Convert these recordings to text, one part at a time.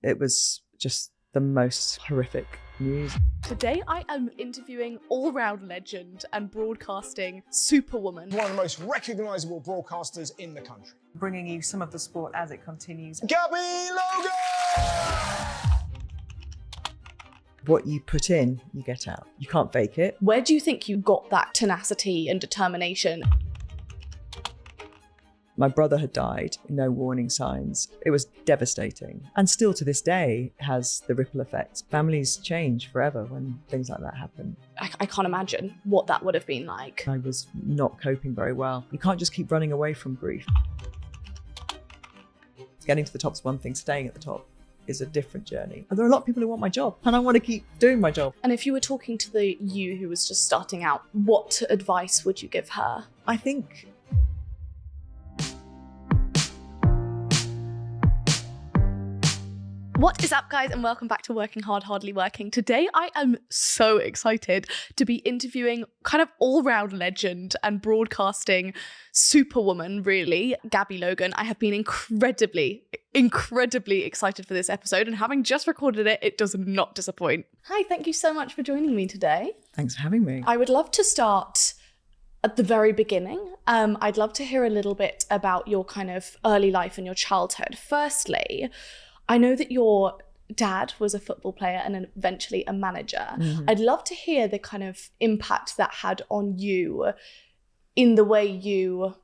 it was just the most horrific news. Today I am interviewing all-round legend and broadcasting superwoman. One of the most recognisable broadcasters in the country. Bringing you some of the sport as it continues. Gabby Logan! What you put in, you get out. You can't fake it. Where do you think you got that tenacity and determination? My brother had died, no warning signs. It was devastating. And still to this day has the ripple effects. Families change forever when things like that happen. I can't imagine what that would have been like. I was not coping very well. You can't just keep running away from grief. Getting to the top's one thing, staying at the top is a different journey. And there are a lot of people who want my job and I want to keep doing my job. And if you were talking to the you who was just starting out, what advice would you give her? I think What is up, guys, and welcome back to Working Hard, Hardly Working. Today, I am so excited to be interviewing kind of all-round legend and broadcasting superwoman, really, Gabby Logan. I have been incredibly excited for this episode, and having just recorded it, it does not disappoint. Hi, thank you so much for joining me today. Thanks for having me. I would love to start at the very beginning. I'd love to hear a little bit about your kind of early life and your childhood. Firstly, I know that your dad was a football player and then eventually a manager. Mm-hmm. I'd love to hear the kind of impact that had on you in the way you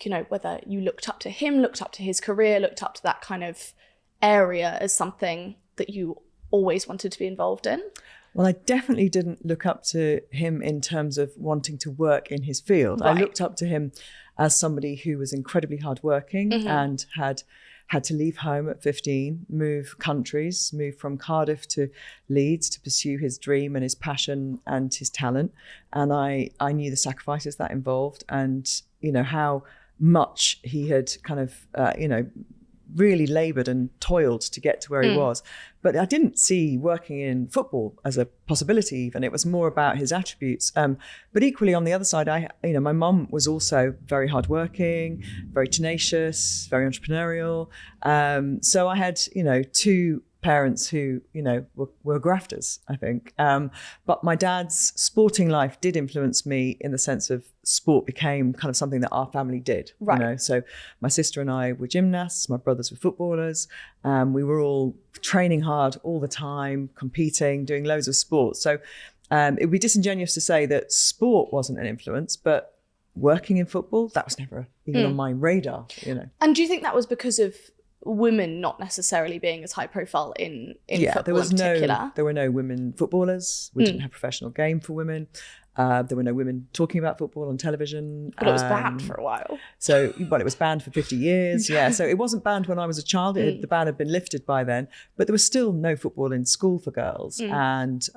know, whether you looked up to him, looked up to his career, looked up to that kind of area as something that you always wanted to be involved in. Well, I definitely didn't look up to him in terms of wanting to work in his field. Right. I looked up to him as somebody who was incredibly hardworking mm-hmm. and had to leave home at 15, move countries, move from Cardiff to Leeds to pursue his dream and his passion and his talent. And I knew the sacrifices that involved and, you know, how much he had kind of, really laboured and toiled to get to where he was. But I didn't see working in football as a possibility even. It was more about his attributes. But equally on the other side, my mum was also very hardworking, very tenacious, very entrepreneurial. So I had, two parents who, were grafters, I think. But my dad's sporting life did influence me in the sense of sport became kind of something that our family did. Right. So my sister and I were gymnasts, my brothers were footballers. We were all training hard all the time, competing, doing loads of sports. So it would be disingenuous to say that sport wasn't an influence, but working in football, that was never even on my radar, And do you think that was because of women not necessarily being as high profile in football in particular? There were no women footballers. We didn't have a professional game for women. There were no women talking about football on television. But it was banned for a while. It was banned for 50 years. Yeah, so it wasn't banned when I was a child. The ban had been lifted by then. But there was still no football in school for girls. And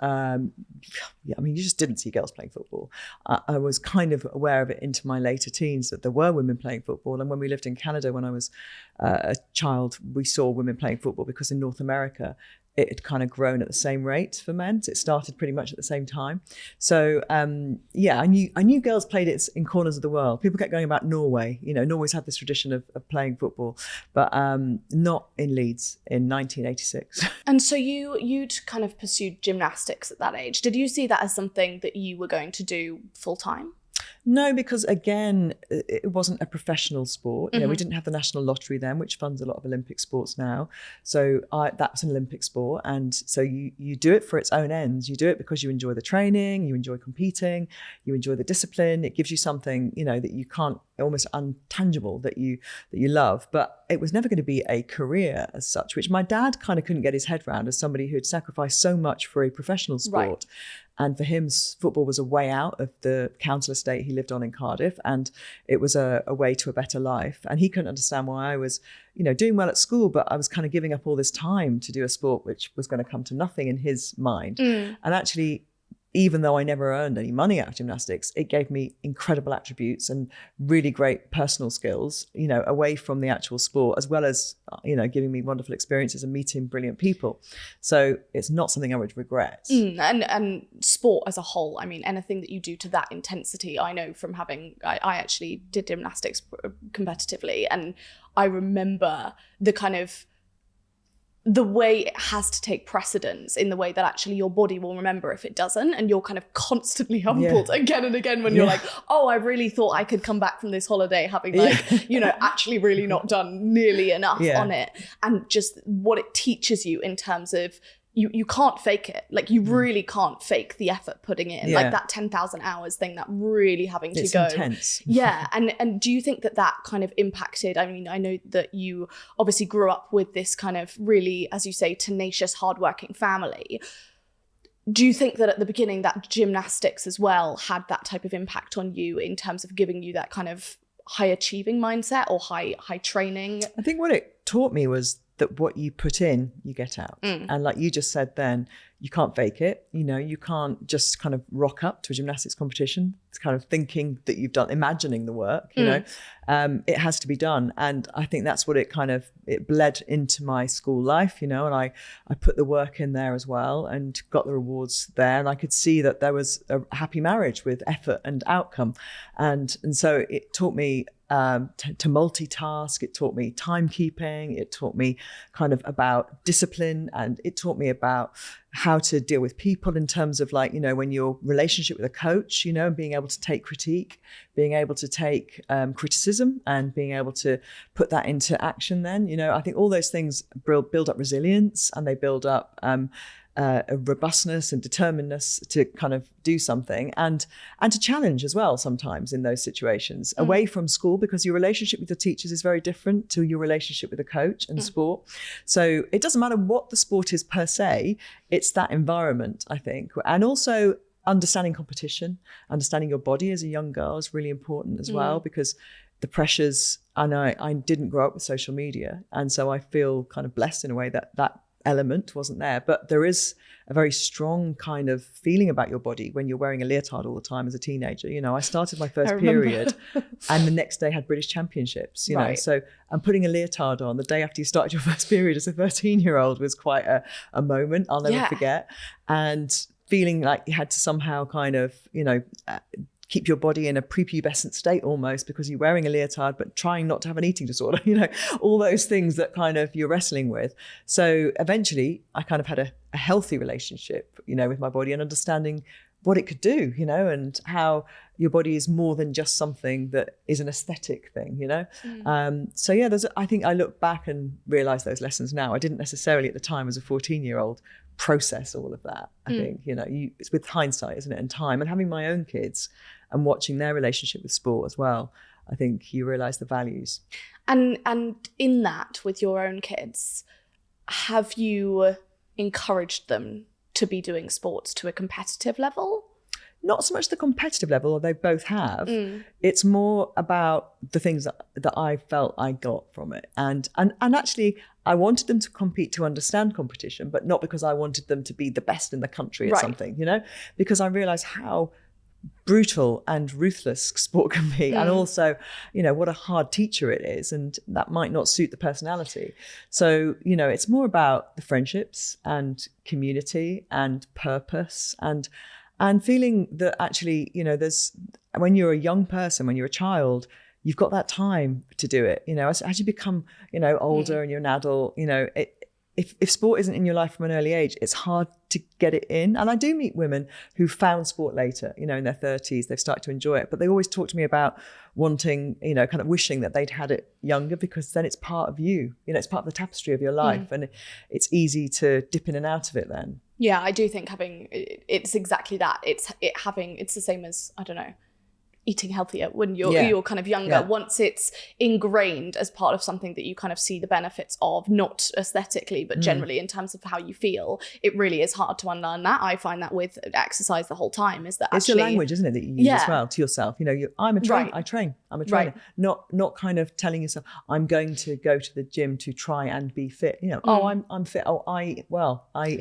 you just didn't see girls playing football. I was kind of aware of it into my later teens that there were women playing football. And when we lived in Canada when I was a child, we saw women playing football because in North America, it had kind of grown at the same rate for men. So it started pretty much at the same time. So I knew girls played it in corners of the world. People kept going about Norway. Norway's had this tradition of playing football, but not in Leeds in 1986. And so you'd kind of pursued gymnastics at that age. Did you see that as something that you were going to do full time? No, because again, it wasn't a professional sport. We didn't have the national lottery then, which funds a lot of Olympic sports now. So that's an Olympic sport. And so you do it for its own ends. You do it because you enjoy the training, you enjoy competing, you enjoy the discipline. It gives you something, that you can't, almost untangible that you love. But it was never going to be a career as such, which my dad kind of couldn't get his head around as somebody who'd sacrificed so much for a professional sport. Right. And for him, football was a way out of the council estate he lived on in Cardiff. And it was a way to a better life. And he couldn't understand why I was, doing well at school, but I was kind of giving up all this time to do a sport which was going to come to nothing in his mind. And actually, even though I never earned any money out of gymnastics, it gave me incredible attributes and really great personal skills, away from the actual sport, as well as, giving me wonderful experiences and meeting brilliant people. So it's not something I would regret. And sport as a whole, anything that you do to that intensity, I know from I actually did gymnastics competitively, and I remember the kind of the way it has to take precedence in the way that actually your body will remember if it doesn't, and you're kind of constantly humbled again and again when you're like, oh, I really thought I could come back from this holiday having actually really not done nearly enough on it, and just what it teaches you in terms of you can't fake it. Like, you really can't fake the effort putting in. Like that 10,000 hours thing, that really having to go. It's intense. Yeah. And do you think that kind of impacted, I mean, I know that you obviously grew up with this kind of really, as you say, tenacious, hardworking family. Do you think that at the beginning that gymnastics as well had that type of impact on you in terms of giving you that kind of high achieving mindset or high training? I think what it taught me was that what you put in, you get out. And like you just said then, you can't fake it. You know, you can't just kind of rock up to a gymnastics competition. It's kind of thinking that you've done, imagining the work, you know. It has to be done. And I think that's what it bled into my school life, you know, and I put the work in there as well and got the rewards there. And I could see that there was a happy marriage with effort and outcome. And so it taught me to multitask. It taught me timekeeping. It taught me kind of about discipline, and it taught me about how to deal with people in terms of, like, you know, when your relationship with a coach, you know, and being able to take critique, being able to take criticism and being able to put that into action then, you know, I think all those things build up resilience, and they build up a robustness and determinedness to kind of do something, and to challenge as well sometimes in those situations away from school, because your relationship with your teachers is very different to your relationship with a coach and sport. So it doesn't matter what the sport is per se, it's that environment, I think. And also understanding competition, understanding your body as a young girl is really important as well, because the pressures, and I didn't grow up with social media, and so I feel kind of blessed in a way that element wasn't there. But there is a very strong kind of feeling about your body when you're wearing a leotard all the time as a teenager. You know, I started my first period and the next day had British Championships, you know, so I'm putting a leotard on the day after you started your first period as a 13-year-old was quite a moment I'll never forget. And feeling like you had to somehow kind of, you know, keep your body in a prepubescent state almost because you're wearing a leotard, but trying not to have an eating disorder, you know, all those things that kind of you're wrestling with. So eventually I kind of had a healthy relationship, you know, with my body and understanding what it could do, you know, and how your body is more than just something that is an aesthetic thing, you know. So yeah, I think I look back and realize those lessons now. I didn't necessarily at the time as a 14-year-old process all of that. I think, you know, it's with hindsight, isn't it, and time, and having my own kids and watching their relationship with sport as well, I think you realise the values. And in that, with your own kids, have you encouraged them to be doing sports to a competitive level? Not so much the competitive level, although they both have. It's more about the things that I felt I got from it. And actually, I wanted them to compete to understand competition, but not because I wanted them to be the best in the country at something, you know, because I realised how brutal and ruthless sport can be, and also, you know, what a hard teacher it is, and that might not suit the personality. So, you know, it's more about the friendships and community and purpose and feeling that actually, you know, there's, when you're a young person, when you're a child, you've got that time to do it. You know, as you become, you know, older and you're an adult, you know, if sport isn't in your life from an early age, it's hard to get it in. And I do meet women who found sport later, you know, in their 30s, they've started to enjoy it. But they always talk to me about wanting, you know, kind of wishing that they'd had it younger, because then it's part of you, you know, it's part of the tapestry of your life. And it's easy to dip in and out of it then. Yeah, I do think it's exactly that. It's the same as, I don't know, eating healthier when you're kind of younger. Once it's ingrained as part of something that you kind of see the benefits of, not aesthetically, but generally in terms of how you feel, it really is hard to unlearn that. I find that with exercise the whole time, is that it's actually, your language, isn't it, that you use as well to yourself. You know, I'm a trainer. I train. I'm a trainer. Not kind of telling yourself, I'm going to go to the gym to try and be fit. You know, I'm fit. I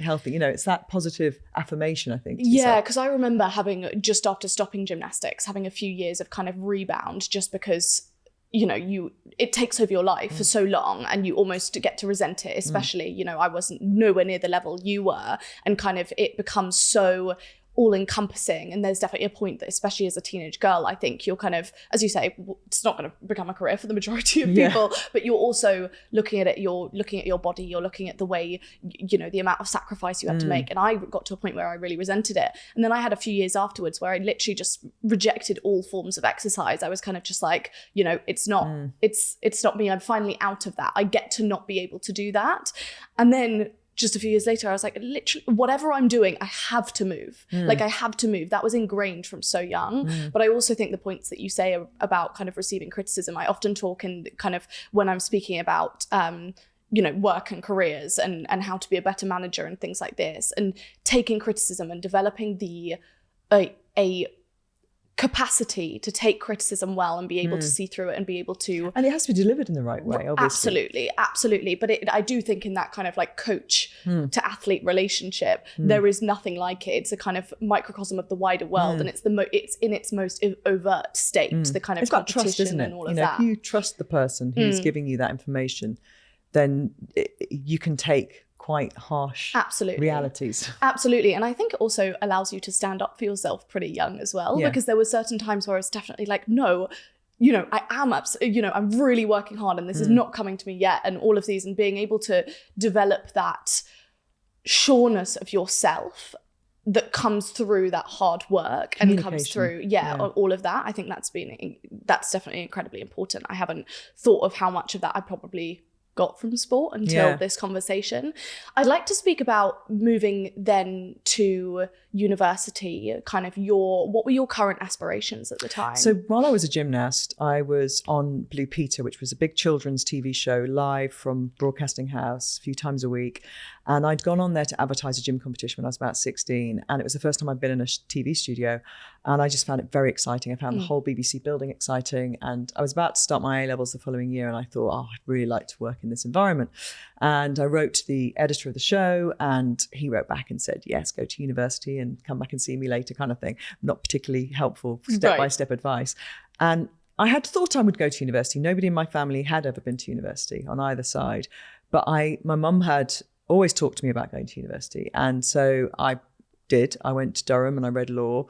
healthy. You know, it's that positive affirmation, I think. Yeah, because I remember having, just after stopping gymnastics, having a few years of kind of rebound, just because, you know, it takes over your life for so long and you almost get to resent it, especially, you know, I wasn't nowhere near the level you were, and kind of it becomes so all encompassing. And there's definitely a point that, especially as a teenage girl, I think you're kind of, as you say, it's not going to become a career for the majority of people, but you're also looking at it, you're looking at your body, you're looking at the way, the amount of sacrifice you have to make. And I got to a point where I really resented it. And then I had a few years afterwards where I literally just rejected all forms of exercise. I was kind of just like, it's not me. I'm finally out of that. I get to not be able to do that. And then just a few years later, I was like, literally, whatever I'm doing, I have to move. Like, I have to move. That was ingrained from so young. But I also think the points that you say about kind of receiving criticism, I often talk in kind of when I'm speaking about, work and careers and how to be a better manager and things like this, and taking criticism and developing a capacity to take criticism well and be able to see through it and be able to... And it has to be delivered in the right way, obviously. Absolutely. But I do think in that kind of like coach to athlete relationship, there is nothing like it. It's a kind of microcosm of the wider world, and it's in its most overt state, the kind of it's about competition trust, isn't it? and all of that. If you trust the person who's giving you that information, then you can take quite harsh realities. Absolutely. And I think it also allows you to stand up for yourself pretty young as well, because there were certain times where I was definitely like, no, I am I'm really working hard and this is not coming to me yet, and all of these, and being able to develop that sureness of yourself that comes through that hard work and comes through all of that. I think that's definitely incredibly important. I haven't thought of how much of that I probably got from sport until this conversation. I'd like to speak about moving then to university, kind of what were your current aspirations at the time? So while I was a gymnast, I was on Blue Peter, which was a big children's TV show live from Broadcasting House a few times a week. And I'd gone on there to advertise a gym competition when I was about 16. And it was the first time I'd been in a TV studio. And I just found it very exciting. I found the whole BBC building exciting. And I was about to start my A-levels the following year. And I thought, I'd really like to work in this environment. And I wrote to the editor of the show, and he wrote back and said, yes, go to university and come back and see me later, kind of thing. Not particularly helpful step-by-step advice. And I had thought I would go to university. Nobody in my family had ever been to university on either side. But my mum had always talked to me about going to university. And so I did. I went to Durham and I read law.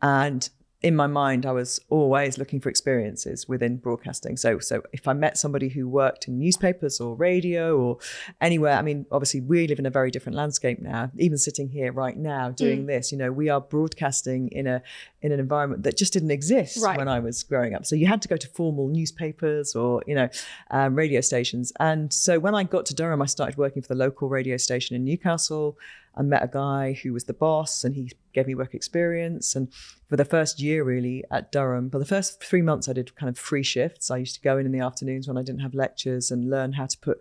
And in my mind, I was always looking for experiences within broadcasting. So if I met somebody who worked in newspapers or radio or anywhere, I mean, obviously we live in a very different landscape now. Even sitting here right now doing this, we are broadcasting in an environment that just didn't exist when I was growing up. So you had to go to formal newspapers or, radio stations. And so when I got to Durham, I started working for the local radio station in Newcastle. I met a guy who was the boss, and he gave me work experience. And for the first year really at Durham, for the first 3 months, I did kind of free shifts. I used to go in the afternoons when I didn't have lectures and learn how to put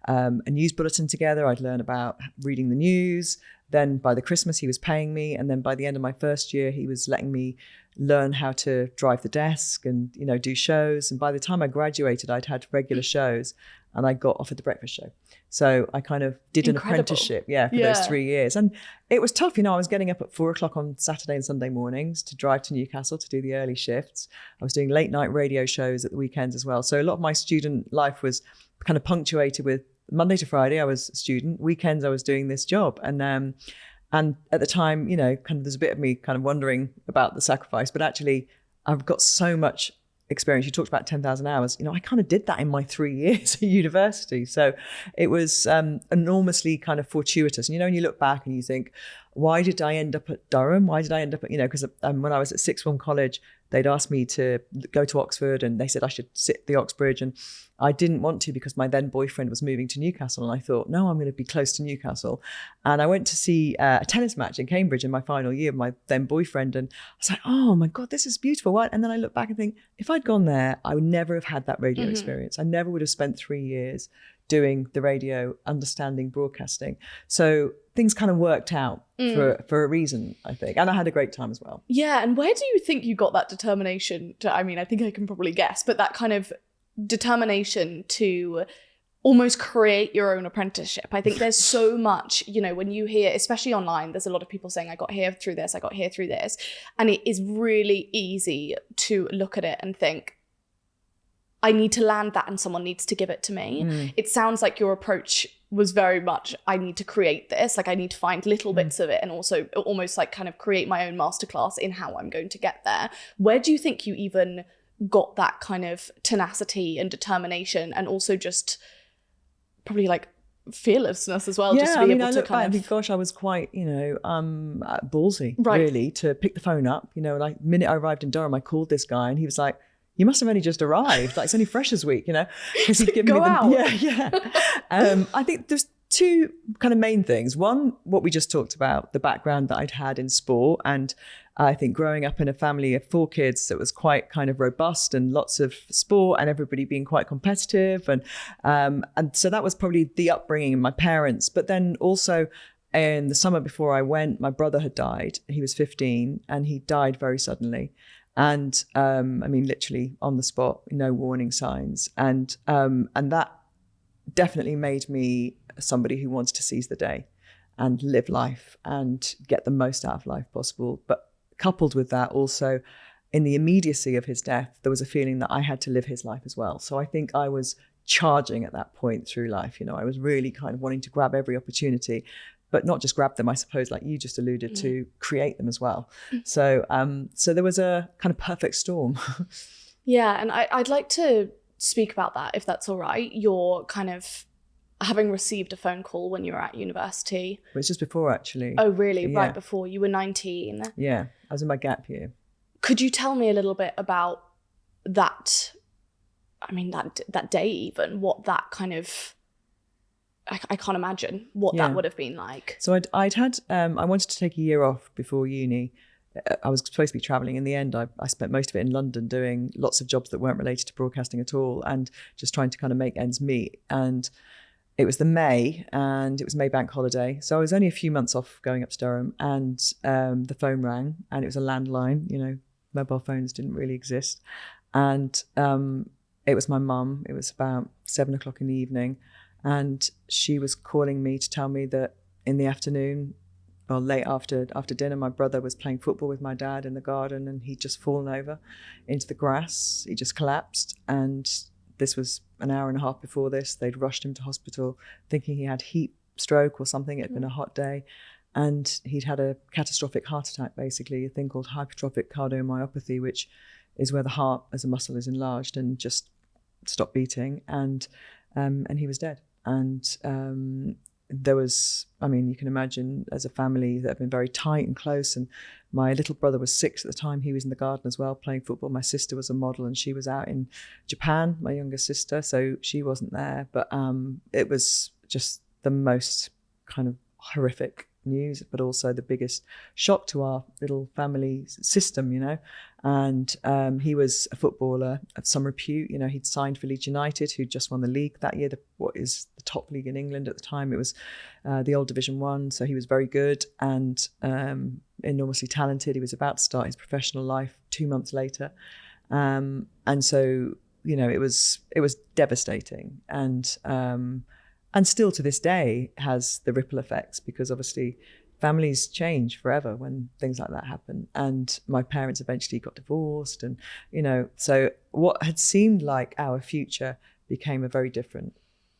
a news bulletin together. I'd learn about reading the news. Then by the Christmas, he was paying me. And then by the end of my first year, he was letting me learn how to drive the desk and, do shows. And by the time I graduated, I'd had regular shows and I got offered the breakfast show. So I kind of did an apprenticeship, for those 3 years. And it was tough. I was getting up at 4:00 on Saturday and Sunday mornings to drive to Newcastle to do the early shifts. I was doing late night radio shows at the weekends as well. So a lot of my student life was kind of punctuated with Monday to Friday, I was a student. Weekends, I was doing this job. And at the time, kind of there's a bit of me kind of wondering about the sacrifice, but actually I've got so much experience. You talked about 10,000 hours. I kind of did that in my 3 years at university. So it was enormously kind of fortuitous. And, when you look back and you think, why did I end up at Durham? Why did I end up at, because when I was at sixth form college, they'd asked me to go to Oxford and they said I should sit the Oxbridge. And I didn't want to because my then boyfriend was moving to Newcastle. And I thought, no, I'm going to be close to Newcastle. And I went to see a tennis match in Cambridge in my final year with my then boyfriend. And I was like, oh my God, this is beautiful. What? And then I look back and think, if I'd gone there, I would never have had that radio experience. I never would have spent 3 years doing the radio, understanding broadcasting. So things kind of worked out for a reason, I think. And I had a great time as well. Yeah. And where do you think you got that determination to, I think I can probably guess, but that kind of determination to almost create your own apprenticeship? I think there's so much, when you hear, especially online, there's a lot of people saying, I got here through this, I got here through this. And it is really easy to look at it and think, I need to land that and someone needs to give it to me. It sounds like your approach was very much, I need to create this. Like I need to find little bits of it and also almost like kind of create my own masterclass in how I'm going to get there. Where do you think you even got that kind of tenacity and determination, and also just probably like fearlessness as well? Just to be able to kind of... gosh, I was quite, ballsy, Right. really, to pick the phone up. Like the minute I arrived in Durham, I called this guy and he was like, you must have only just arrived. Like, it's only Freshers Week, because he'd given Go me out. Yeah. I think there's two kind of main things. One, what we just talked about, the background that I'd had in sport. And I think growing up in a family of 4 kids that was quite kind of robust and lots of sport and everybody being quite competitive. And so that was probably the upbringing of my parents. But then also in the summer before I went, my brother had died. He was 15 and he died very suddenly. And literally on the spot, no warning signs. And that definitely made me somebody who wants to seize the day and live life and get the most out of life possible. But coupled with that, also in the immediacy of his death, there was a feeling that I had to live his life as well. So I think I was charging at that point through life. I was really kind of wanting to grab every opportunity, but not just grab them, I suppose, like you just alluded to, create them as well. So there was a kind of perfect storm. Yeah, and I'd like to speak about that, if that's all right. You're kind of having received a phone call when you were at university. It was just before, actually. Oh, really? Yeah. Right before. You were 19. Yeah, I was in my gap year. Could you tell me a little bit about that? I mean, that day even, what that kind of... I can't imagine what that would have been like. So I'd had, I wanted to take a year off before uni. I was supposed to be traveling. In the end, I spent most of it in London doing lots of jobs that weren't related to broadcasting at all and just trying to kind of make ends meet. And it was May bank holiday. So I was only a few months off going up to Durham, and the phone rang, and it was a landline. Mobile phones didn't really exist. And it was my mum. It was about 7:00 in the evening. And she was calling me to tell me that in the afternoon, well, late after dinner, my brother was playing football with my dad in the garden, and he'd just fallen over into the grass. He just collapsed. And this was an hour and a half before this. They'd rushed him to hospital thinking he had heat stroke or something. It had been a hot day. And he'd had a catastrophic heart attack, basically, a thing called hypertrophic cardiomyopathy, which is where the heart as a muscle is enlarged and just stopped beating. And he was dead. And there was, you can imagine, as a family that have been very tight and close, and my little brother was 6 at the time. He was in the garden as well playing football. My sister was a model and she was out in Japan, my younger sister, so she wasn't there. But it was just the most kind of horrific news, but also the biggest shock to our little family system, And he was a footballer of some repute. He'd signed for Leeds United, who'd just won the league that year, what is the top league in England at the time. It was the old Division 1, so he was very good and enormously talented. He was about to start his professional life 2 months later. And so, it was devastating. And still to this day has the ripple effects, because obviously families change forever when things like that happen. And my parents eventually got divorced, and, so what had seemed like our future became a very different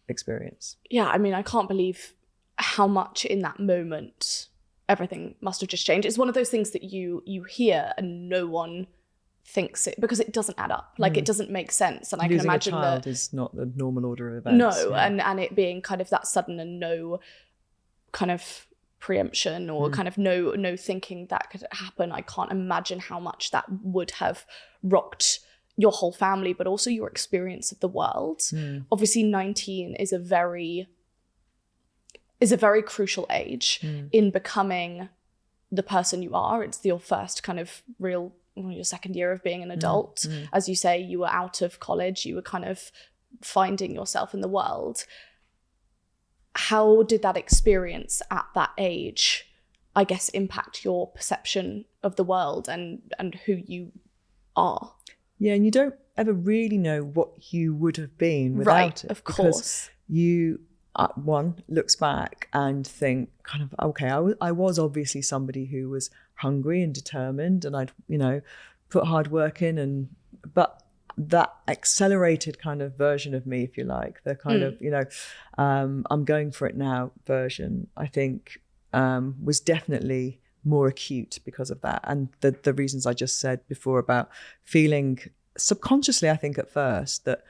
experience. Yeah, I can't believe how much in that moment everything must have just changed. It's one of those things that you hear and no one thinks it, because it doesn't add up. Like it doesn't make sense. And I can imagine a child that is not the normal order of events. No, yeah. and it being kind of that sudden and no kind of preemption or kind of no thinking that could happen. I can't imagine how much that would have rocked your whole family, but also your experience of the world. Obviously 19 is a very crucial age in becoming the person you are. It's your first kind of real, your second year of being an adult. As you say, you were out of college, you were kind of finding yourself in the world. How did that experience at that age, I guess, impact your perception of the world and who you are? Yeah, and you don't ever really know what you would have been without it. Of course. You, one, looks back and think kind of, okay, I was obviously somebody who was hungry and determined, and I'd, put hard work in, but that accelerated kind of version of me, if you like, the kind of, I'm going for it now version, I think was definitely more acute because of that. And the reasons I just said before about feeling subconsciously, I think at first, that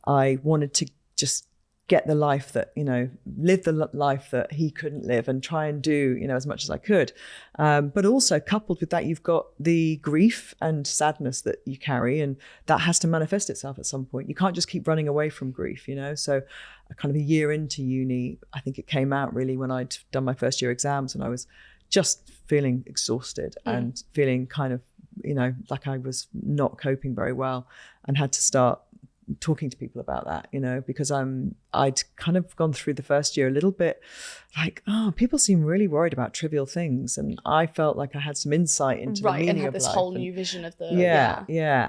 I wanted to just get the life that, live the life that he couldn't live and try and do, as much as I could. But also coupled with that, you've got the grief and sadness that you carry, and that has to manifest itself at some point. You can't just keep running away from grief, So kind of a year into uni, I think it came out really when I'd done my first year exams, and I was just feeling exhausted and feeling kind of, like I was not coping very well, and had to start talking to people about that, because I'd kind of gone through the first year a little bit like, people seem really worried about trivial things, and I felt like I had some insight into the meaning and had of this life. whole new vision of the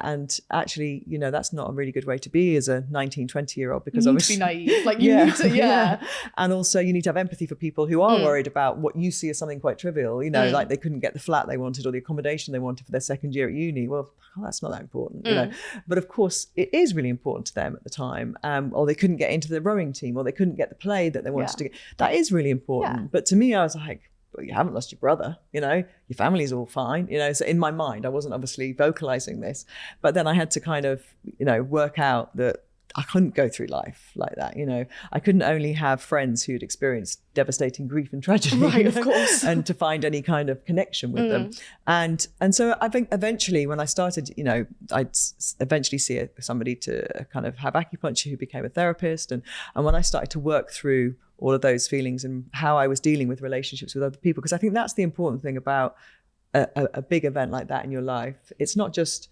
and actually, that's not a really good way to be as a 19, 20-year-old, because you need obviously to be naive, like you need to and also you need to have empathy for people who are worried about what you see as something quite trivial, like they couldn't get the flat they wanted or the accommodation they wanted for their second year at uni. Well, that's not that important, but of course it is really important to them at the time, or they couldn't get into the rowing team, or they couldn't get the play that they wanted to get. That is really important. But to me, I was like, well, you haven't lost your brother, your family's all fine, so in my mind I wasn't obviously vocalizing this, but then I had to kind of work out that I couldn't go through life like that. I couldn't only have friends who'd experienced devastating grief and tragedy, right, of course, and to find any kind of connection with them. And so I think eventually when I started, I'd eventually see somebody to kind of have acupuncture who became a therapist. And when I started to work through all of those feelings and how I was dealing with relationships with other people, because I think that's the important thing about a big event like that in your life. It's not just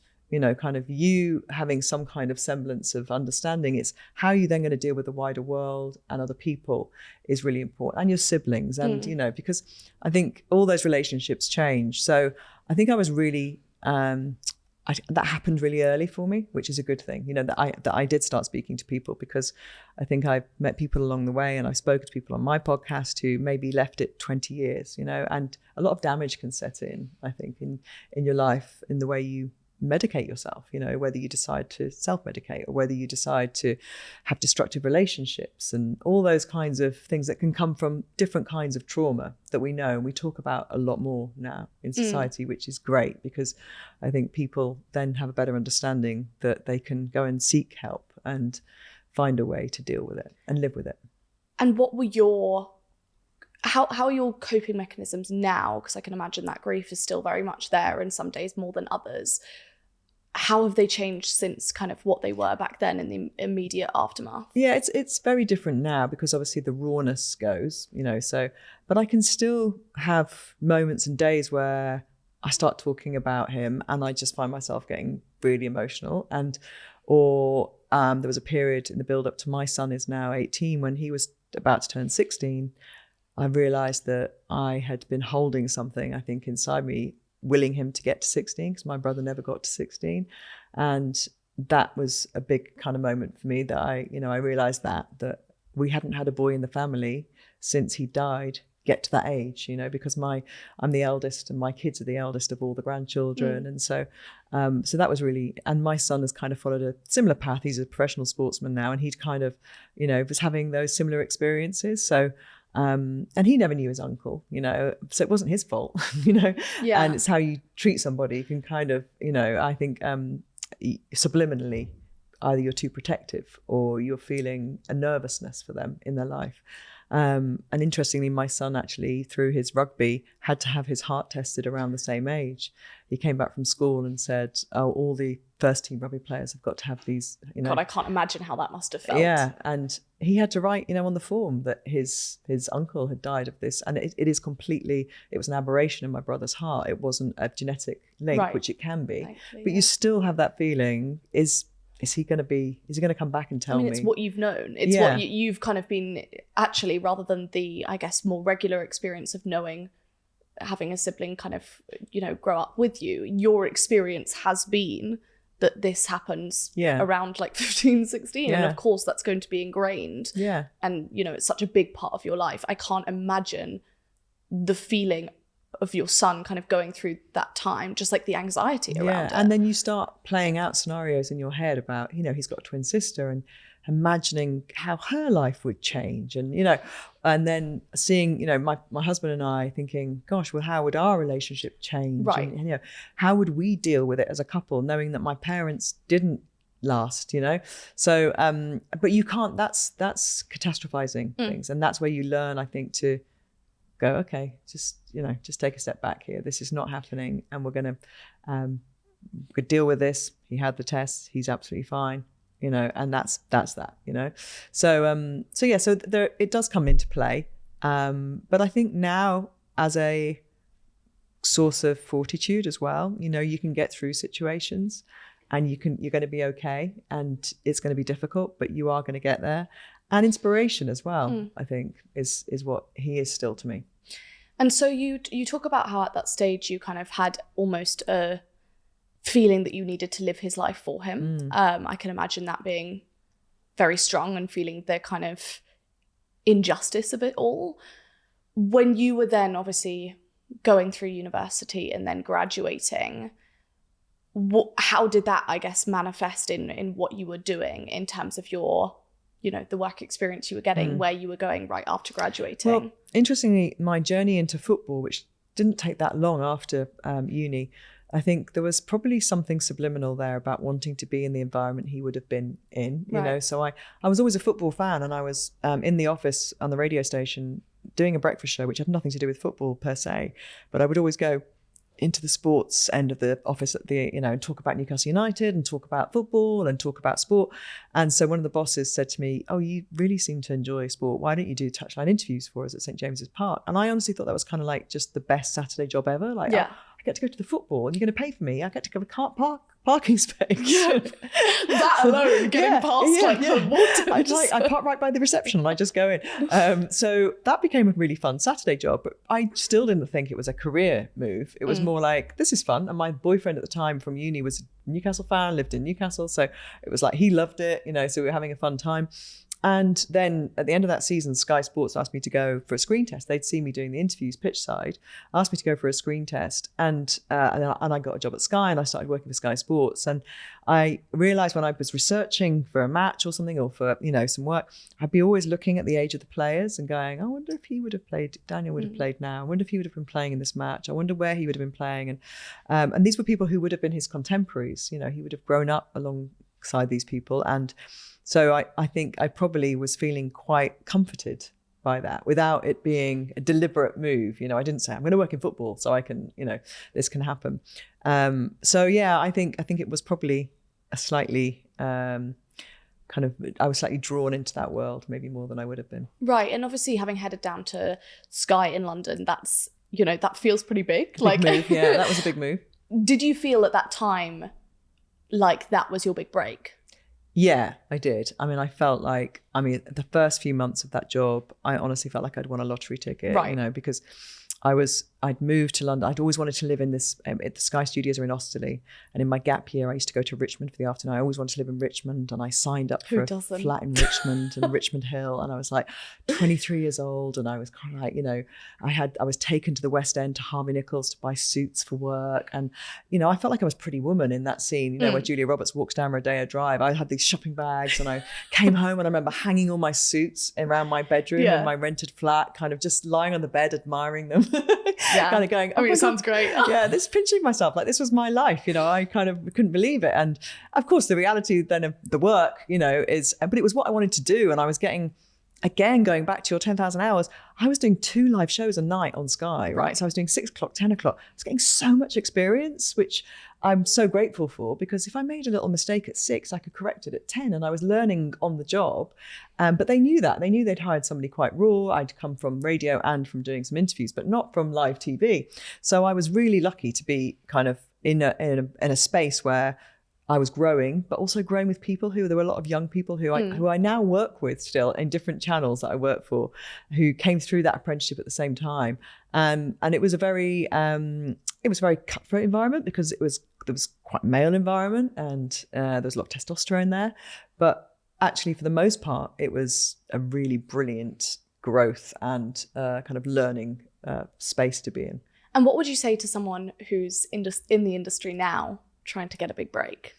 kind of you having some kind of semblance of understanding. It's how you then going to deal with the wider world and other people is really important, and your siblings. And, because I think all those relationships change. So I think I was really, that happened really early for me, which is a good thing, that I did start speaking to people, because I think I've met people along the way, and I've spoken to people on my podcast who maybe left it 20 years, and a lot of damage can set in, I think, in your life, in the way you medicate yourself, whether you decide to self-medicate or whether you decide to have destructive relationships, and all those kinds of things that can come from different kinds of trauma that we know and we talk about a lot more now in society, which is great, because I think people then have a better understanding that they can go and seek help and find a way to deal with it and live with it. And what were how are your coping mechanisms now? Because I can imagine that grief is still very much there, and some days more than others. How have they changed since kind of what they were back then in the immediate aftermath? Yeah, it's very different now, because obviously the rawness goes, so, but I can still have moments and days where I start talking about him and I just find myself getting really emotional. Or there was a period in the build up to my son is now 18, when he was about to turn 16, I realized that I had been holding something, I think, inside me, willing him to get to 16, because my brother never got to 16. And that was a big kind of moment for me, that I realized that we hadn't had a boy in the family since he died get to that age, because I'm the eldest and my kids are the eldest of all the grandchildren. And so that was really, and my son has kind of followed a similar path. He's a professional sportsman now, and he'd kind of, was having those similar experiences. So and he never knew his uncle, so it wasn't his fault, Yeah. And it's how you treat somebody. You can kind of, I think subliminally, either you're too protective or you're feeling a nervousness for them in their life. And interestingly, my son actually, through his rugby, had to have his heart tested around the same age. He came back from school and said, oh, all the first team rugby players have got to have these, God, I can't imagine how that must have felt. Yeah, and he had to write, on the form that his uncle had died of this. And it was an aberration in my brother's heart. It wasn't a genetic link, right, which it can be. Thankfully, but you still have that feeling, is he going to come back and tell me? It's what you've known. It's what you've kind of been, actually, rather than the, I guess, more regular experience of having a sibling kind of, grow up with you. Your experience has been that this happens around like 15, 16. And of course that's going to be ingrained. Yeah. And, it's such a big part of your life. I can't imagine the feeling of your son kind of going through that time, just like the anxiety around it. And then you start playing out scenarios in your head about, he's got a twin sister, and imagining how her life would change, and and then seeing my husband and I thinking, gosh, well, how would our relationship change, right? And how would we deal with it as a couple, knowing that my parents didn't last, so but you can't, that's catastrophizing things, and that's where you learn, I think, to go, okay, just take a step back here, this is not happening, and we're going to deal with this. He had the tests, he's absolutely fine, and that's that, so there, it does come into play, but I think now, as a source of fortitude as well, you can get through situations, and you're going to be okay, and it's going to be difficult, but you are going to get there. And inspiration as well, I think, is what he is still to me. And so you talk about how at that stage you kind of had almost a feeling that you needed to live his life for him. I can imagine that being very strong, and feeling the kind of injustice of it all. When you were then obviously going through university and then graduating, how did that, I guess, manifest in what you were doing in terms of your, the work experience you were getting, where you were going right after graduating? Well, interestingly, my journey into football, which didn't take that long after uni, I think there was probably something subliminal there about wanting to be in the environment he would have been in, So I was always a football fan, and I was in the office on the radio station doing a breakfast show, which had nothing to do with football per se, but I would always go into the sports end of the office at the, and talk about Newcastle United and talk about football and talk about sport. And so one of the bosses said to me, oh, you really seem to enjoy sport. Why don't you do touchline interviews for us at St. James's Park? And I honestly thought that was kind of like just the best Saturday job ever. Like, I get to go to the football, and you're going to pay for me. I get to go to parking space. Yeah. That alone, getting past the water. I park right by the reception, and I just go in. So that became a really fun Saturday job, but I still didn't think it was a career move. It was more like, this is fun. And my boyfriend at the time from uni was a Newcastle fan, lived in Newcastle. So it was like, he loved it, so we were having a fun time. And then at the end of that season, Sky Sports asked me to go for a screen test. They'd seen me doing the interviews pitch side, asked me to go for a screen test. And I got a job at Sky, and I started working for Sky Sports. And I realized when I was researching for a match or something, or for, some work, I'd be always looking at the age of the players and going, I wonder if he would have played, Daniel would have played now. I wonder if he would have been playing in this match. I wonder where he would have been playing. And these were people who would have been his contemporaries. He would have grown up alongside these people. And so I think I probably was feeling quite comforted by that, without it being a deliberate move. I didn't say, I'm going to work in football so I can, this can happen. I think it was probably a slightly I was slightly drawn into that world, maybe more than I would have been. Right. And obviously having headed down to Sky in London, that's, that feels pretty big. Big move, yeah, that was a big move. Did you feel at that time like that was your big break? Yeah, I did. I felt like, the first few months of that job, I honestly felt like I'd won a lottery ticket, because I'd moved to London. I'd always wanted to live in this, at the Sky Studios are in Osterley. And in my gap year, I used to go to Richmond for the afternoon. I always wanted to live in Richmond, and I signed up for a flat in Richmond and Richmond Hill. And I was like 23 years old, and I was kind of like, I was taken to the West End to Harvey Nichols to buy suits for work. And, I felt like I was Pretty Woman in that scene, where Julia Roberts walks down Rodeo Drive. I had these shopping bags, and I came home, and I remember hanging all my suits around my bedroom in my rented flat, kind of just lying on the bed, admiring them. Kind of going, it sounds great. Yeah, this pinching myself, like this was my life, I kind of couldn't believe it. And of course the reality then of the work, is, but it was what I wanted to do. And I was getting, again, going back to your 10,000 hours, I was doing 2 live shows a night on Sky, right? So I was doing 6 o'clock, 10 o'clock. I was getting so much experience, which I'm so grateful for, because if I made a little mistake at 6, I could correct it at 10, and I was learning on the job. But they knew that. They knew they'd hired somebody quite raw. I'd come from radio and from doing some interviews, but not from live TV. So I was really lucky to be kind of in a space where I was growing, but also growing with people there were a lot of young people who I now work with still in different channels that I work for, who came through that apprenticeship at the same time. And it was a very cutthroat environment, because there was quite a male environment, and there was a lot of testosterone there. But actually, for the most part, it was a really brilliant growth and kind of learning space to be in. And what would you say to someone who's in the industry now trying to get a big break?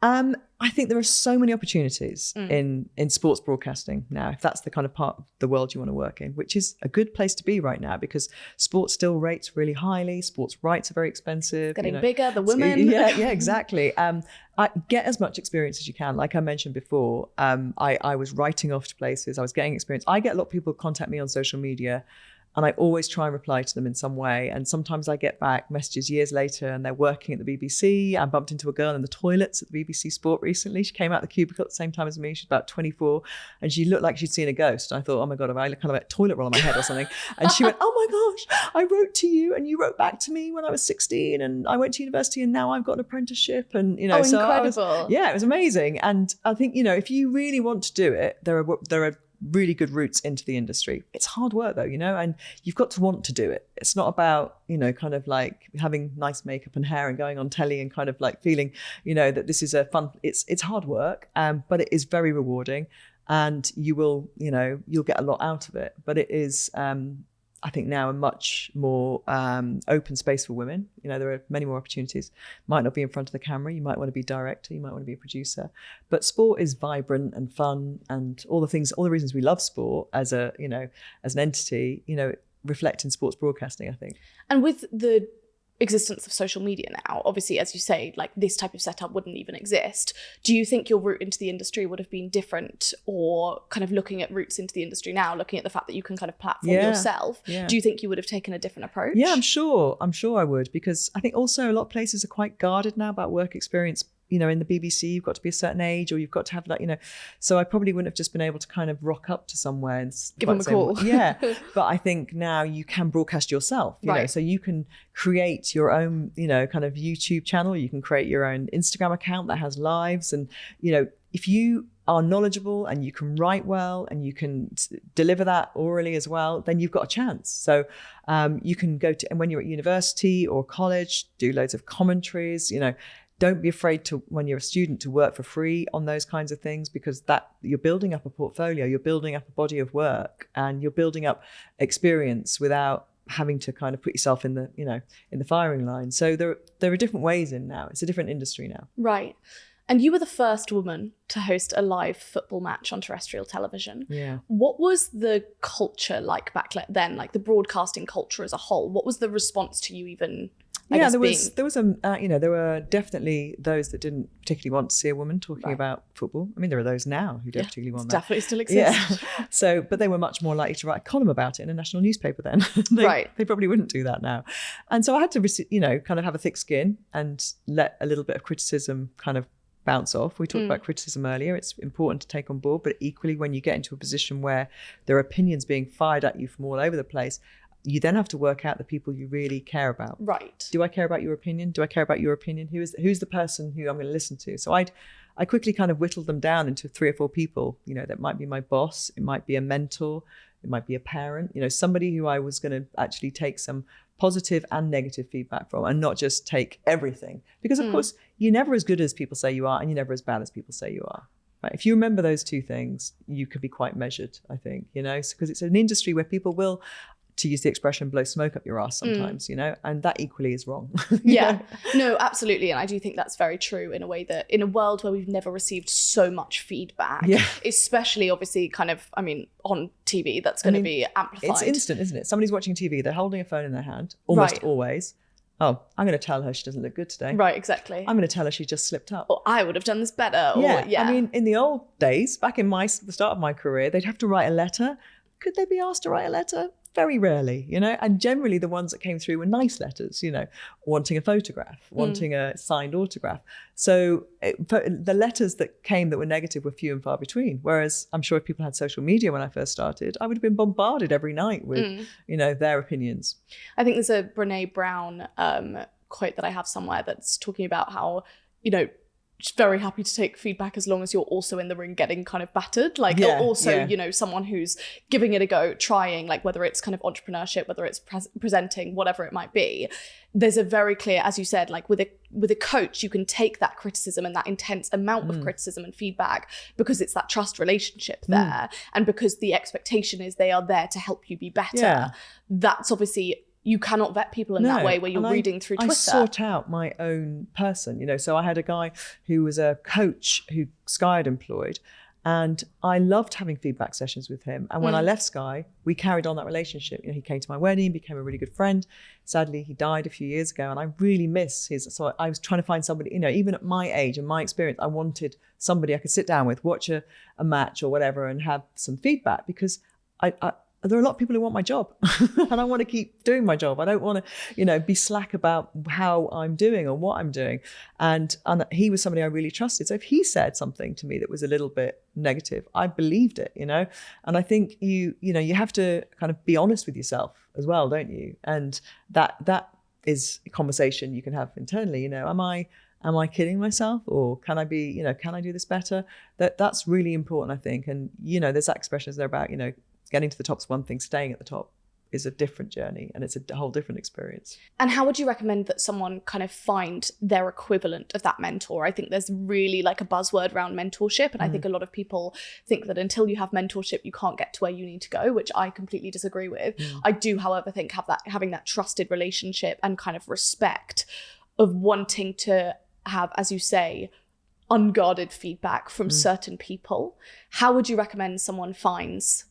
I think there are so many opportunities in sports broadcasting now, if that's the kind of part of the world you want to work in, which is a good place to be right now because sports still rates really highly. Sports rights are very expensive. Getting bigger, the women. Yeah, exactly. I get as much experience as you can. Like I mentioned before, I was writing off to places. I was getting experience. I get a lot of people contact me on social media, and I always try and reply to them in some way. And sometimes I get back messages years later and they're working at the BBC. I bumped into a girl in the toilets at the BBC Sport recently. She came out the cubicle at the same time as me. She's about 24 and she looked like she'd seen a ghost. I thought, oh my God, have I kind of like toilet roll on my head or something? And she went, oh my gosh, I wrote to you and you wrote back to me when I was 16 and I went to university and now I've got an apprenticeship. And, you know, so incredible. It was amazing. And I think, you know, if you really want to do it, there are really good routes into the industry. It's hard work though, you know, and you've got to want to do it. It's not about, you know, kind of like having nice makeup and hair and going on telly and kind of like feeling, you know, that this is a fun, it's hard work, but it is very rewarding and you will, you know, you'll get a lot out of it. But it is, I think now a much more open space for women. You know, there are many more opportunities. Might not be in front of the camera. You might want to be director. You might want to be a producer. But sport is vibrant and fun, and all the reasons we love sport as a, you know, as an entity, you know, reflect in sports broadcasting, I think. And with the existence of social media now, obviously, as you say, like this type of setup wouldn't even exist. Do you think your route into the industry would have been different, or kind of looking at routes into the industry now, looking at the fact that you can kind of platform yourself, do you think you would have taken a different approach? Yeah, I'm sure I would, because I think also a lot of places are quite guarded now about work experience. You know, in the BBC, you've got to be a certain age or you've got to have that, you know. So I probably wouldn't have just been able to kind of rock up to somewhere and give them a call. Yeah. But I think now you can broadcast yourself, you know, so you can create your own, you know, kind of YouTube channel. You can create your own Instagram account that has lives. And, you know, if you are knowledgeable and you can write well and you can deliver that orally as well, then you've got a chance. So you can go to, and when you're at university or college, do loads of commentaries, you know. Don't be afraid to, when you're a student, to work for free on those kinds of things, because that you're building up a portfolio, you're building up a body of work, and you're building up experience without having to kind of put yourself in the, you know, in the firing line. So there are different ways in now. It's a different industry now. Right. And you were the first woman to host a live football match on terrestrial television. Yeah. What was the culture like back then, like the broadcasting culture as a whole? What was the response to you even? There were definitely those that didn't particularly want to see a woman talking about football. I mean, there are those now who don't particularly want that. Definitely still exists. Yeah. But they were much more likely to write a column about it in a national newspaper then. They probably wouldn't do that now. And so I had to, you know, kind of have a thick skin and let a little bit of criticism kind of bounce off. We talked about criticism earlier. It's important to take on board, but equally when you get into a position where there are opinions being fired at you from all over the place, you then have to work out the people you really care about. Right. Do I care about your opinion? Do I care about your opinion? Who's the person who I'm going to listen to? So I quickly kind of whittled them down into 3 or 4 people. You know, that might be my boss. It might be a mentor. It might be a parent. You know, somebody who I was going to actually take some positive and negative feedback from, and not just take everything. Because of course, you're never as good as people say you are, and you're never as bad as people say you are. Right? If you remember those 2 things, you could be quite measured, I think, you know, because it's an industry where people will, to use the expression, blow smoke up your ass sometimes, you know, and that equally is wrong. Yeah, no, absolutely. And I do think that's very true in a way that in a world where we've never received so much feedback, especially obviously kind of, I mean, on TV, that's going to be amplified. It's instant, isn't it? Somebody's watching TV, they're holding a phone in their hand, almost always. Oh, I'm going to tell her she doesn't look good today. Right, exactly. I'm going to tell her she just slipped up. Or I would have done this better. I mean, in the old days, back in the start of my career, they'd have to write a letter. Could they be asked to write a letter? Very rarely, you know, and generally the ones that came through were nice letters, you know, wanting a photograph, wanting a signed autograph. So the letters that came that were negative were few and far between. Whereas I'm sure if people had social media when I first started, I would have been bombarded every night with, you know, their opinions. I think there's a Brene Brown quote that I have somewhere that's talking about how, you know, just very happy to take feedback as long as you're also in the ring getting kind of battered. Like you know, someone who's giving it a go, trying, like whether it's kind of entrepreneurship, whether it's presenting, whatever it might be. There's a very clear, as you said, like with a coach, you can take that criticism and that intense amount of criticism and feedback because it's that trust relationship there. And because the expectation is they are there to help you be better. That's obviously, you cannot vet people in that way where you're reading through Twitter. I sought out my own person, so I had a guy who was a coach who Sky had employed, and I loved having feedback sessions with him. And when I left Sky, we carried on that relationship. He came to my wedding, became a really good friend. Sadly, he died a few years ago, and I really miss his. So I was trying to find somebody, even at my age and my experience, I wanted somebody I could sit down with, watch a match or whatever, and have some feedback, because there are a lot of people who want my job and I want to keep doing my job. I don't want to, be slack about how I'm doing or what I'm doing. And he was somebody I really trusted. So if he said something to me that was a little bit negative, I believed it, And I think you have to kind of be honest with yourself as well, don't you? And that is a conversation you can have internally, am I kidding myself, or can I be, can I do this better? That's really important, I think. And, there's that expression there about, getting to the top's one thing, staying at the top is a different journey, and it's a whole different experience. And how would you recommend that someone kind of find their equivalent of that mentor? I think there's really like a buzzword around mentorship, and I think a lot of people think that until you have mentorship, you can't get to where you need to go, which I completely disagree with. I do, however, think having that trusted relationship and kind of respect of wanting to have, as you say, unguarded feedback from certain people. How would you recommend someone finds,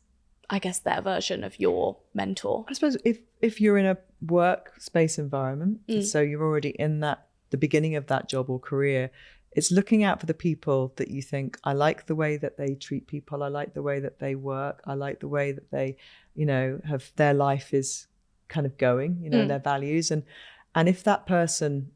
I guess, their version of your mentor? I suppose if you're in a workspace environment, so you're already in the beginning of that job or career, it's looking out for the people that you think, I like the way that they treat people, I like the way that they work, I like the way that they, have their life is kind of going, their values. And if that person,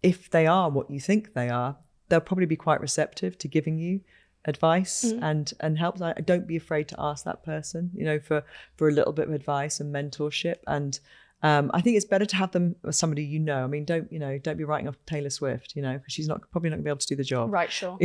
if they are what you think they are, they'll probably be quite receptive to giving you advice and help. Don't be afraid to ask that person, for a little bit of advice and mentorship. And I think it's better to have them as somebody I mean, don't be writing off Taylor Swift, because she's probably not gonna be able to do the job. Right, sure.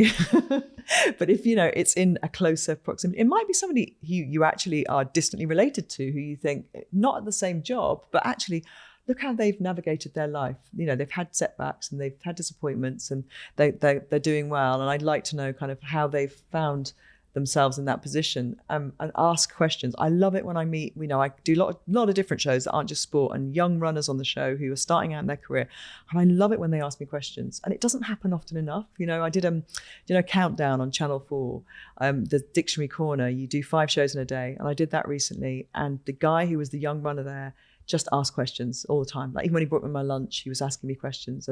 But if it's in a closer proximity, it might be somebody who you actually are distantly related to, who you think not at the same job, but actually look how they've navigated their life. They've had setbacks and they've had disappointments, and they're doing well. And I'd like to know kind of how they've found themselves in that position, and ask questions. I love it when I meet, I do a lot of different shows that aren't just sport, and young runners on the show who are starting out in their career. And I love it when they ask me questions. And it doesn't happen often enough. I did a countdown on Channel 4, the Dictionary Corner. You do 5 shows in a day. And I did that recently. And the guy who was the young runner there just asked questions all the time. Like, even when he brought me my lunch, he was asking me questions.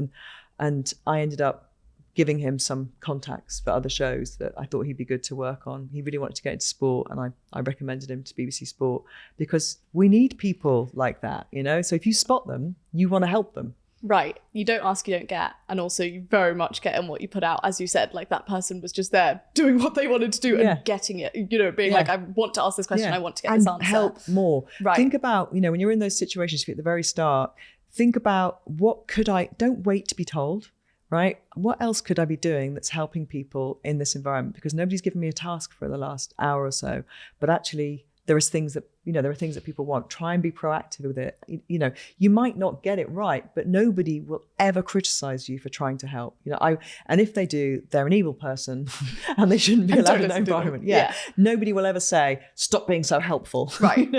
And I ended up giving him some contacts for other shows that I thought he'd be good to work on. He really wanted to get into sport, and I recommended him to BBC Sport, because we need people like that, So if you spot them, you want to help them. Right. You don't ask, you don't get. And also you very much get in what you put out. As you said, like, that person was just there doing what they wanted to do and getting it, being like, I want to ask this question, I want to get this answer. And help more. Right. Think about, when you're in those situations at the very start, think about don't wait to be told, right? What else could I be doing that's helping people in this environment? Because nobody's given me a task for the last hour or so, but actually there are things that people want. Try and be proactive with it. You might not get it right, but nobody will ever criticize you for trying to help. And if they do, they're an evil person and they shouldn't be allowed in that environment. Yeah. Nobody will ever say, stop being so helpful. Right.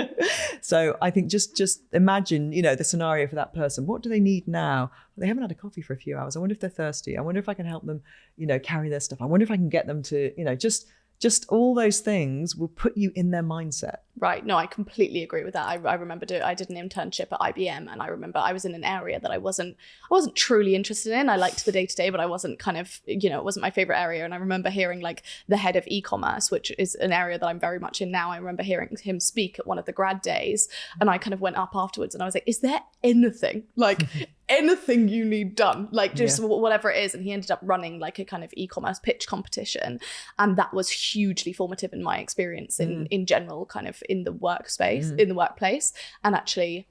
So I think just imagine, the scenario for that person. What do they need now? Well, they haven't had a coffee for a few hours. I wonder if they're thirsty. I wonder if I can help them, carry their stuff. I wonder if I can get them to, just all those things will put you in their mindset. Right. No, I completely agree with that. I remember I did an internship at IBM, and I remember I was in an area that I wasn't truly interested in. I liked the day-to-day, but I wasn't kind of, it wasn't my favorite area. And I remember hearing like the head of e-commerce, which is an area that I'm very much in now. I remember hearing him speak at one of the grad days, and I kind of went up afterwards and I was like, is there anything anything you need done, like just whatever it is? And he ended up running like a kind of e-commerce pitch competition, and that was hugely formative in my experience in general, kind of in the workspace, in the workplace. And actually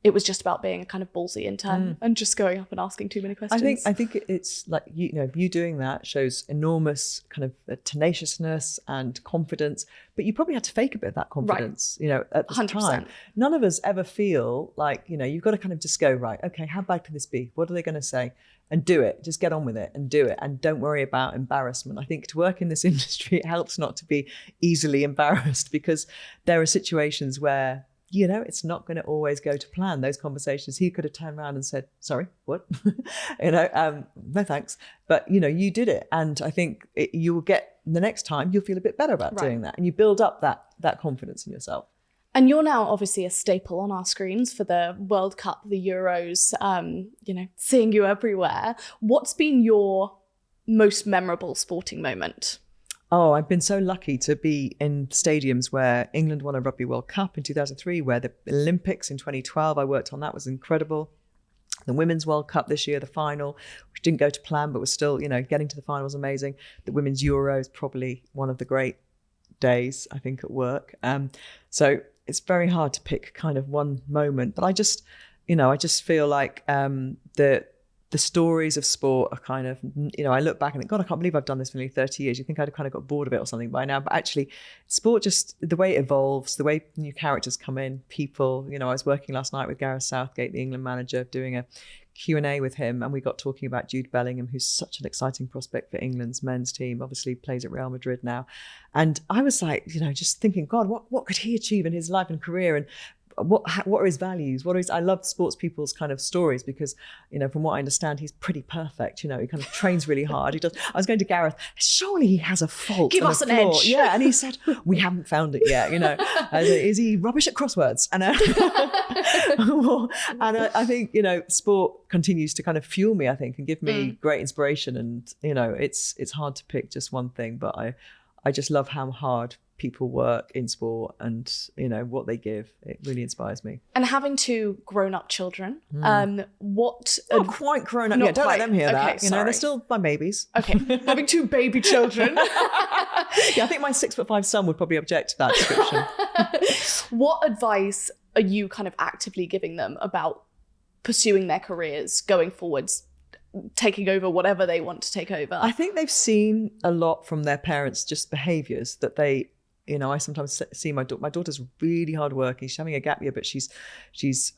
it was just about being a kind of ballsy intern and just going up and asking too many questions. I think it's like, you doing that shows enormous kind of tenaciousness and confidence, but you probably had to fake a bit of that confidence, at the 100%. Time. None of us ever feel like, you've got to kind of just go, right, okay, how bad can this be? What are they going to say? And do it. Just get on with it and do it. And don't worry about embarrassment. I think to work in this industry, it helps not to be easily embarrassed, because there are situations where it's not going to always go to plan. Those conversations, he could have turned around and said, sorry, what? No thanks. But, you did it. And I think you will get, the next time you'll feel a bit better about doing that. And you build up that confidence in yourself. And you're now obviously a staple on our screens for the World Cup, the Euros, seeing you everywhere. What's been your most memorable sporting moment? Oh, I've been so lucky to be in stadiums where England won a Rugby World Cup in 2003, where the Olympics in 2012, I worked on that, was incredible. The Women's World Cup this year, the final, which didn't go to plan, but was still, getting to the final was amazing. The Women's Euro is probably one of the great days, I think, at work. So it's very hard to pick kind of one moment, but I just feel like the stories of sport are kind of, I look back and think, God, I can't believe I've done this for nearly 30 years. You think I'd have kind of got bored of it or something by now, but actually sport, just the way it evolves, the way new characters come in, people, I was working last night with Gareth Southgate, the England manager, doing a Q&A with him, and we got talking about Jude Bellingham, who's such an exciting prospect for England's men's team, obviously plays at Real Madrid now. And I was like, just thinking, God, what could he achieve in his life and career? And what are his values? I love sports people's kind of stories because, from what I understand, he's pretty perfect. He kind of trains really hard. He does. I was going to Gareth, surely he has a fault. Give us an edge. Yeah. And he said, we haven't found it yet. Is he rubbish at crosswords? And I think, sport continues to kind of fuel me, I think, and give me great inspiration. And, it's hard to pick just one thing, but I just love how hard people work in sport and what they give. It really inspires me. And having two grown-up children, what not quite grown up, don't let them hear that. They're still my babies. Okay. Having two baby children. I think my 6'5" son would probably object to that description. What advice are you kind of actively giving them about pursuing their careers, going forwards, taking over whatever they want to take over? I think they've seen a lot from their parents, just behaviours that they, I sometimes see my daughter's really hardworking. She's having a gap year, but she's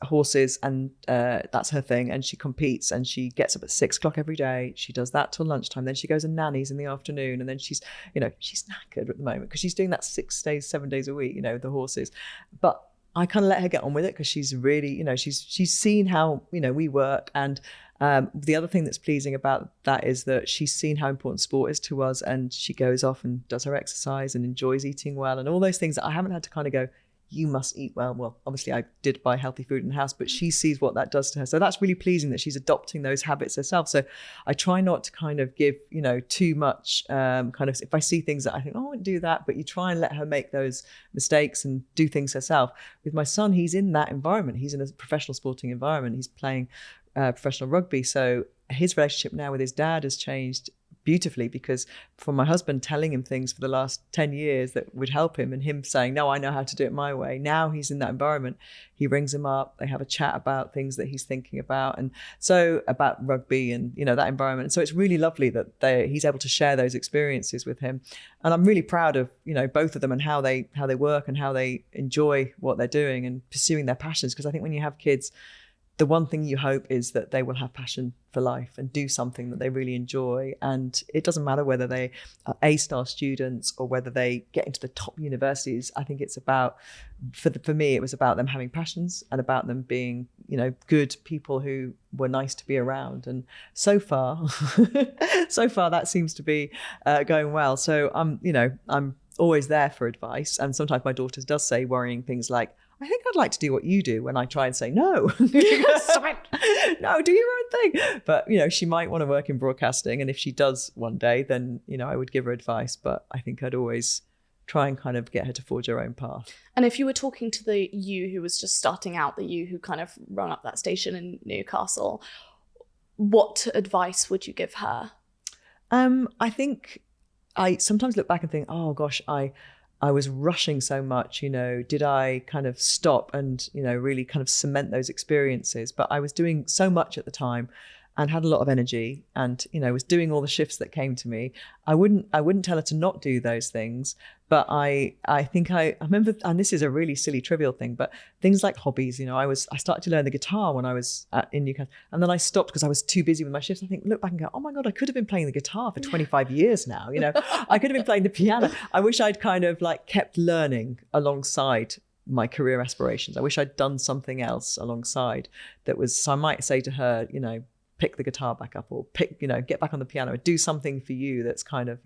horses and that's her thing. And she competes and she gets up at 6:00 every day. She does that till lunchtime. Then she goes and nannies in the afternoon. And then she's knackered at the moment because she's doing that 6 days, 7 days a week, the horses. But I kind of let her get on with it because she's really, she's seen how, we work. And the other thing that's pleasing about that is that she's seen how important sport is to us, and she goes off and does her exercise and enjoys eating well and all those things that I haven't had to kind of go, you must eat well. Well, obviously I did buy healthy food in the house, but she sees what that does to her. So that's really pleasing that she's adopting those habits herself. So I try not to kind of give, too much kind of, if I see things that I think, I won't do that, but you try and let her make those mistakes and do things herself. With my son, he's in that environment. He's in a professional sporting environment. He's playing professional rugby. So his relationship now with his dad has changed beautifully, because from my husband telling him things for the last 10 years that would help him, and him saying, no, I know how to do it my way. Now he's in that environment. He rings him up. They have a chat about things that he's thinking about. And so about rugby and, that environment. And so it's really lovely that he's able to share those experiences with him. And I'm really proud of, both of them and how they work and how they enjoy what they're doing and pursuing their passions. Because I think when you have kids, the one thing you hope is that they will have passion for life and do something that they really enjoy. And it doesn't matter whether they are A-star students or whether they get into the top universities. I think it's about, for me, it was about them having passions and about them being, good people who were nice to be around. And so far that seems to be going well. So I'm always there for advice. And sometimes my daughter does say worrying things like, I think I'd like to do what you do, when I try and say, no, no, do your own thing. But, she might want to work in broadcasting. And if she does one day, then, I would give her advice. But I think I'd always try and kind of get her to forge her own path. And if you were talking to the you who was just starting out, the you who kind of run up that station in Newcastle, what advice would you give her? I think I sometimes look back and think, oh gosh, I was rushing so much, did I kind of stop and, really kind of cement those experiences? But I was doing so much at the time and had a lot of energy and, was doing all the shifts that came to me. I wouldn't tell her to not do those things. But I think I remember, and this is a really silly, trivial thing, but things like hobbies, I started to learn the guitar when I was in Newcastle, and then I stopped because I was too busy with my shifts. I think, look back and go, oh my God, I could have been playing the guitar for 25 years now. I could have been playing the piano. I wish I'd kind of kept learning alongside my career aspirations. I wish I'd done something else alongside that was, so I might say to her, you know, pick the guitar back up, or get back on the piano, or do something for you that's kind of,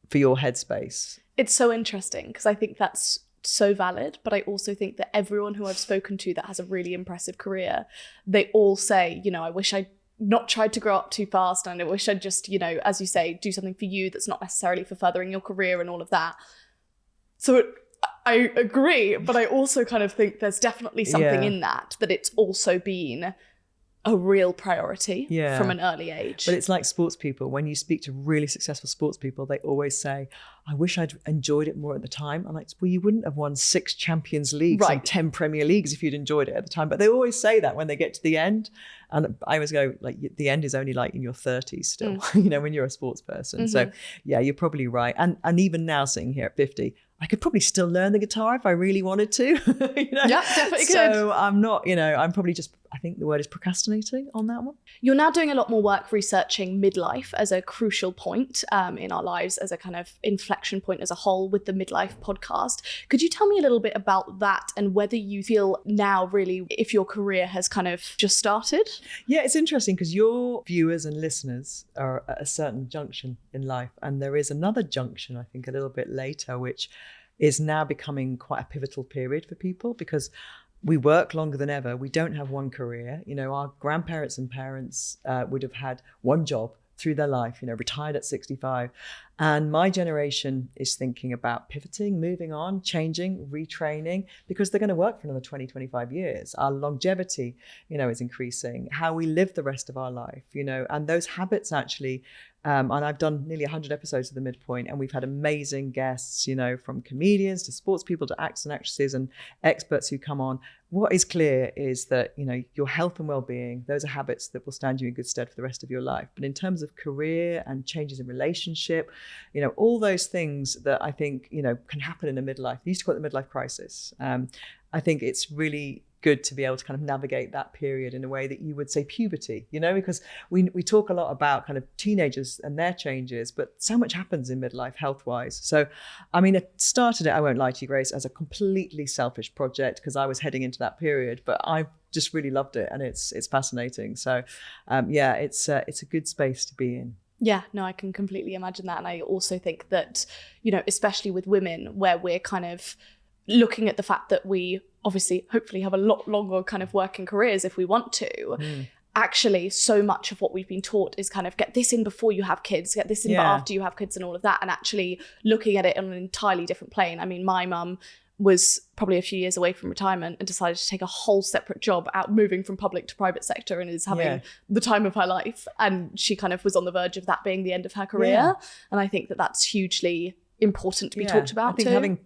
for your headspace. It's so interesting because I think that's so valid, but I also think that everyone who I've spoken to that has a really impressive career, they all say, I wish I'd not tried to grow up too fast, and I wish I'd just, as you say, do something for you that's not necessarily for furthering your career and all of that. So I agree, but I also kind of think there's definitely something in that it's also been a real priority from an early age. But it's like sports people. When you speak to really successful sports people, they always say, I wish I'd enjoyed it more at the time. I'm like, well, you wouldn't have won 6 Champions Leagues and 10 Premier Leagues if you'd enjoyed it at the time. But they always say that when they get to the end. And I always go, like, the end is only like in your 30s still, when you're a sports person. So yeah, you're probably right. And even now sitting here at 50, I could probably still learn the guitar if I really wanted to. Yeah, definitely could. So I'm not, I'm probably just, I think the word is procrastinating on that one. You're now doing a lot more work researching midlife as a crucial point in our lives, as a kind of inflection point as a whole with the Midlife podcast. Could you tell me a little bit about that and whether you feel now really if your career has kind of just started? Yeah, it's interesting because your viewers and listeners are at a certain junction in life. And there is another junction, I think, a little bit later, which is now becoming quite a pivotal period for people because we work longer than ever. We don't have one career. Our grandparents and parents would have had one job through their life, retired at 65. And my generation is thinking about pivoting, moving on, changing, retraining, because they're going to work for another 20, 25 years. Our longevity, is increasing, how we live the rest of our life, and those habits actually. And I've done nearly 100 episodes of The Midpoint, and we've had amazing guests, from comedians to sports people to actors and actresses and experts who come on. What is clear is that, your health and well-being, those are habits that will stand you in good stead for the rest of your life. But in terms of career and changes in relationship, all those things that I think, can happen in a midlife. We used to call it the midlife crisis. I think it's really good to be able to kind of navigate that period in a way that you would say puberty, because we talk a lot about kind of teenagers and their changes, but so much happens in midlife health-wise. So, I mean, it started, I won't lie to you, Grace, as a completely selfish project because I was heading into that period, but I just really loved it and it's fascinating. So, yeah, it's a good space to be in. Yeah, no, I can completely imagine that. And I also think that, especially with women, where we're kind of looking at the fact that we obviously hopefully have a lot longer kind of working careers if we want to. Actually, so much of what we've been taught is kind of get this in before you have kids, get this in after you have kids and all of that, and actually looking at it on an entirely different plane. I mean, my mum was probably a few years away from retirement and decided to take a whole separate job out, moving from public to private sector, and is having the time of her life. And she kind of was on the verge of that being the end of her career. And I think that that's hugely important to be talked about. I think too. Having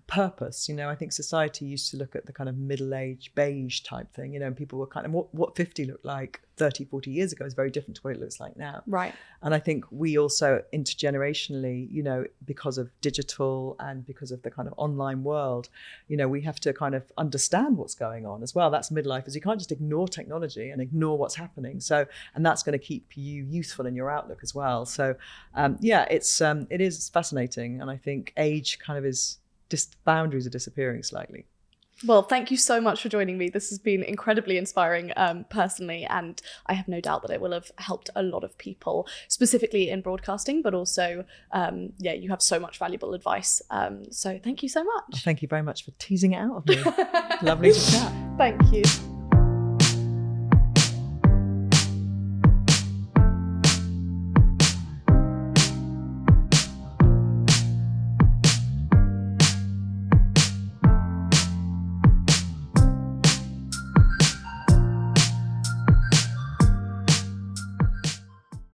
purpose, I think society used to look at the kind of middle-aged beige type thing, and people were kind of what 50 looked like 30, 40 years ago is very different to what it looks like now. Right. And I think we also intergenerationally, because of digital and because of the kind of online world, we have to kind of understand what's going on as well. That's midlife, is you can't just ignore technology and ignore what's happening. So, and that's going to keep you youthful in your outlook as well. So, it is fascinating. And I think age kind of is just boundaries are disappearing slightly. Well, thank you so much for joining me. This has been incredibly inspiring personally, and I have no doubt that it will have helped a lot of people, specifically in broadcasting, but also, you have so much valuable advice. So thank you so much. Thank you very much for teasing it out of me. Lovely to chat. Thank you.